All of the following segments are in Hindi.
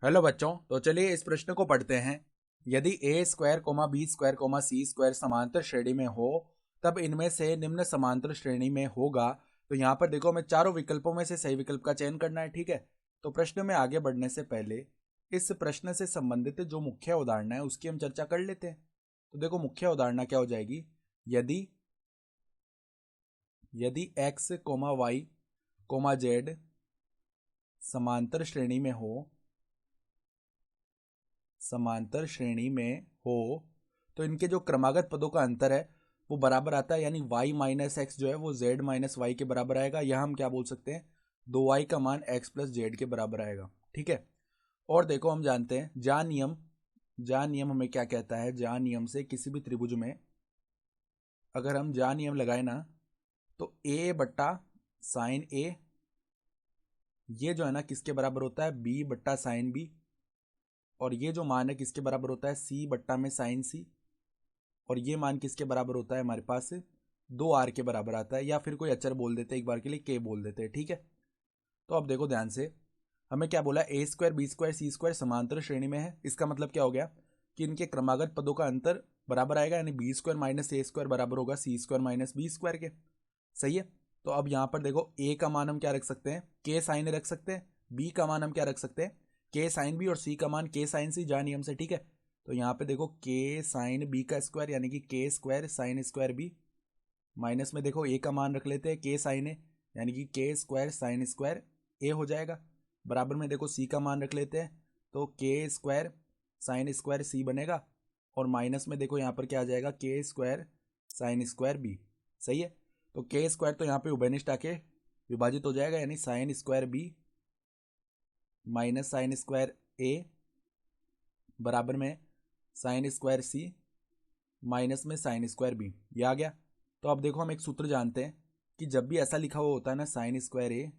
हेलो बच्चों, तो चलिए इस प्रश्न को पढ़ते हैं। यदि A square comma B square comma C square समांतर श्रेणी में हो, तब इनमें से निम्न समांतर श्रेणी में होगा। तो यहाँ पर देखो, हमें चारों विकल्पों में से सही विकल्प का चयन करना है, ठीक है। तो प्रश्न में आगे बढ़ने से पहले इस प्रश्न से संबंधित जो मुख्य उदाहरण है उसकी हम चर्चा कर लेते हैं। तो देखो, मुख्य उदाहरण क्या हो जाएगी। यदि यदि X comma Y comma Z समांतर श्रेणी में हो, समांतर श्रेणी में हो, तो इनके जो क्रमागत पदों का अंतर है वो बराबर आता है, यानी y माइनस एक्स जो है वो z माइनस वाई के बराबर आएगा। यहाँ हम क्या बोल सकते हैं, 2y का मान x प्लस जेड के बराबर आएगा, ठीक है। और देखो, हम जानते हैं जा नियम हमें क्या कहता है। जा नियम से किसी भी त्रिभुज में अगर हम जा नियम लगाए ना, तो a बट्टा साइन ए, ये जो है ना किसके बराबर होता है, b बट्टा साइन बी। और ये जो मान है किसके बराबर होता है, c बट्टा में साइन सी। और ये मान किसके बराबर होता है, हमारे पास 2r के बराबर आता है, या फिर कोई अचर बोल देते हैं, एक बार के लिए k बोल देते हैं, ठीक है। तो अब देखो ध्यान से, हमें क्या बोला, ए स्क्वायर बी स्क्वायर सी स्क्वायर समांतर श्रेणी में है। इसका मतलब क्या हो गया कि इनके क्रमागत पदों का अंतर बराबर आएगा, यानी बी स्क्वायर माइनस ए स्क्वायर बराबर होगा सी स्क्वायर माइनस बी स्क्वायर के। सही है। तो अब यहाँ पर देखो, ए का मान हम क्या रख सकते हैं, के साइन रख सकते हैं। बी का मान हम क्या रख सकते हैं, के साइन बी। और सी का मान के साइन सी, जा नियम से, ठीक है। तो यहाँ पे देखो, के साइन बी का स्क्वायर यानी कि K square sine square B, minus में देखो ए का मान रख लेते हैं के साइन ए, यानी कि के स्क्वायर साइन स्क्वायर ए हो जाएगा। बराबर में देखो सी का मान रख लेते हैं, तो के स्क्वायर साइन स्क्वायर सी बनेगा। और माइनस में देखो यहाँ पर क्या आ जाएगा, के स्क्वायर साइन स्क्वायर बी। सही है। तो के स्क्वायर तो यहाँ पे उभयनिष्ठ आके विभाजित हो जाएगा, यानी sine square B minus sine square A बराबर में साइन स्क्वायर सी माइनस में साइन स्क्वायर बी, ये आ गया। तो अब देखो, हम एक सूत्र जानते हैं कि जब भी ऐसा लिखा हुआ होता है ना, साइन स्क्वायर ए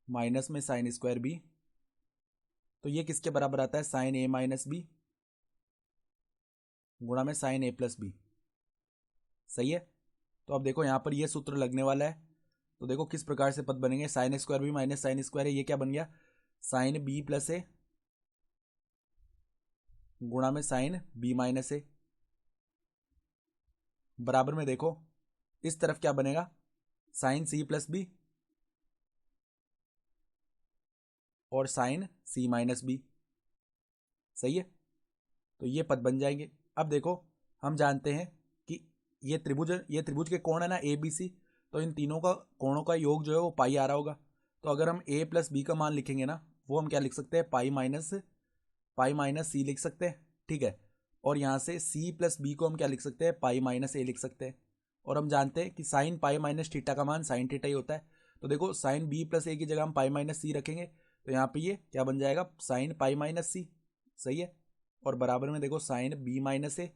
माइनस में साइन स्क्वायर बी, तो ये किसके बराबर आता है, साइन ए माइनस बी गुणा में साइन ए प्लस बी। सही है। तो अब देखो, यहाँ पर ये सूत्र लगने वाला है। तो देखो किस प्रकार से पद बनेंगे, sine square B minus sine square है, ये क्या बन गया, साइन बी प्लस ए गुणा में साइन बी माइनस ए। बराबर में देखो, इस तरफ क्या बनेगा, साइन सी प्लस बी और साइन सी माइनस बी। सही है। तो ये पद बन जाएंगे। अब देखो, हम जानते हैं कि ये त्रिभुज के कोण है ना ए बी सी, तो इन तीनों का कोणों का योग जो है वो पाई आ रहा होगा। तो अगर हम ए प्लस बी का मान लिखेंगे ना, वो हम क्या लिख सकते हैं, पाई माइनस सी लिख सकते हैं, ठीक है। और यहाँ से सी प्लस बी को हम क्या लिख सकते हैं, पाई माइनस ए लिख सकते हैं। और हम जानते हैं कि साइन पाई माइनस थीटा का मान साइन थीटा ही होता है। तो देखो, साइन बी प्लस ए की जगह हम पाई माइनस सी रखेंगे, तो यहाँ पे ये क्या बन जाएगा, साइन पाई माइनस सी। सही है। और बराबर में देखो, साइन बी माइनस ए।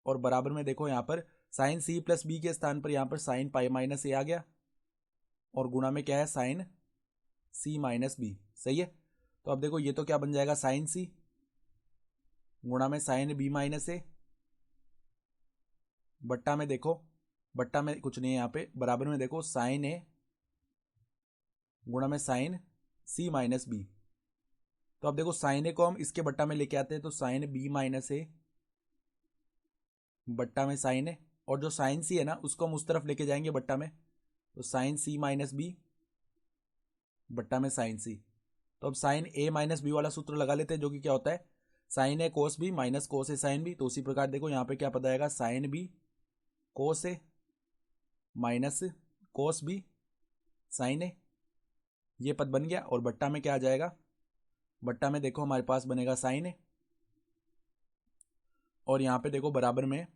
और बराबर में देखो, यहाँ पर साइन सी प्लस बी के स्थान पर यहाँ पर साइन पाई माइनस ए आ गया। और गुणा में क्या है, साइन सी माइनस बी। सही है। तो अब देखो, ये तो क्या बन जाएगा, साइन सी गुणा में साइन बी माइनस ए। बट्टा में देखो, बट्टा में कुछ नहीं है यहाँ पे, बराबर में देखो साइन ए गुणा में साइन सी माइनस बी। तो अब देखो, साइन ए को हम इसके बट्टा में लेके आते हैं, तो साइन बी माइनस ए बट्टा में साइन ए। और जो साइन सी है ना, उसको हम उस तरफ लेके जाएंगे बट्टा में, तो साइन सी माइनस बी बट्टा में साइन सी। तो अब साइन ए माइनस बी वाला सूत्र लगा लेते हैं, जो कि क्या होता है, साइन ए कोस बी माइनस कोस ए साइन बी। तो उसी प्रकार देखो, यहाँ पे क्या पद आएगा, साइन बी कोस ए माइनस कोस बी साइन ए, ये पद बन गया। और बट्टा में क्या आ जाएगा, बट्टा में देखो हमारे पास बनेगा साइन ए। और यहाँ पे देखो, बराबर में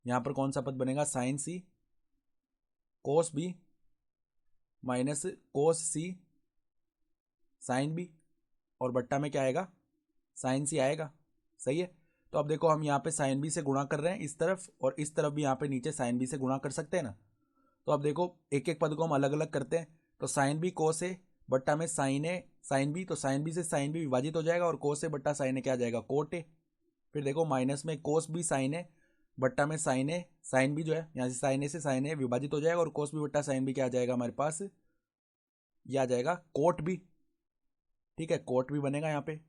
यहाँ पर कौन सा पद बनेगा, साइन सी कोस बी माइनस कोस सी साइन बी। और बट्टा में क्या आएगा, साइन सी आएगा। सही है। तो अब देखो, हम यहाँ पे साइन बी से गुणा कर रहे हैं इस तरफ, और इस तरफ भी यहाँ पे नीचे साइन बी से गुणा कर सकते हैं ना। तो अब देखो, एक एक पद को हम अलग अलग करते हैं। तो साइन बी कोस ए बट्टा में साइन ए साइन बी, तो साइन बी से साइन बी विभाजित हो जाएगा, और कोस ए बट्टा साइन ए क्या आ जाएगा, कोट ए। फिर देखो, माइनस में कोस बी साइन ए बट्टा में साइन ए साइन बी जो है, यहाँ से साइन ए से साइन ए विभाजित हो जाएगा, और कोस बी बट्टा साइन बी क्या आ जाएगा हमारे पास, ये आ जाएगा कोट बी। ठीक है, कोट भी बनेगा यहाँ पे,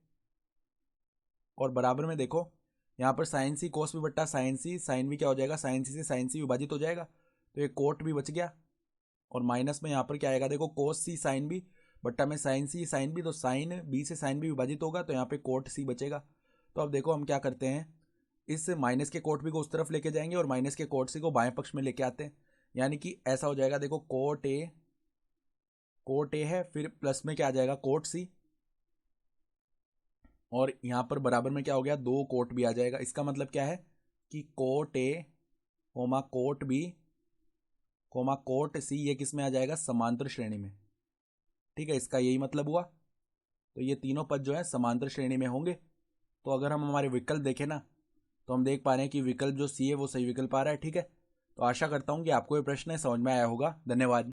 और बराबर में देखो यहाँ पर साइन सी कोस भी बट्टा साइन सी, साइन भी क्या हो जाएगा, साइन सी से साइन सी विभाजित हो जाएगा, तो ये कोट भी बच गया। और माइनस में यहाँ पर क्या आएगा, देखो कोस सी साइन बी बट्टा में साइन सी साइन बी, तो साइन बी से साइन बी विभाजित होगा, तो यहाँ पे कोट सी बचेगा। तो अब देखो हम क्या करते हैं, इस माइनस के कोट बी को उस तरफ लेके जाएंगे और माइनस के कोट सी को बाएं पक्ष में लेके आते हैं, यानी कि ऐसा हो जाएगा, देखो कोट ए है, फिर प्लस में क्या आ जाएगा, कोट सी, और यहाँ पर बराबर में क्या हो गया, दो कोट भी आ जाएगा। इसका मतलब क्या है कि quote A comma quote B comma quote C ये किस में आ जाएगा, समांतर श्रेणी में। ठीक है, इसका यही मतलब हुआ। तो ये तीनों पद जो है समांतर श्रेणी में होंगे। तो अगर हम हमारे विकल्प देखें ना, तो हम देख पा रहे हैं कि विकल्प जो सी है वो सही विकल्प आ रहा है। ठीक है, तो आशा करता हूँ कि आपको ये प्रश्न समझ में आया होगा। धन्यवाद।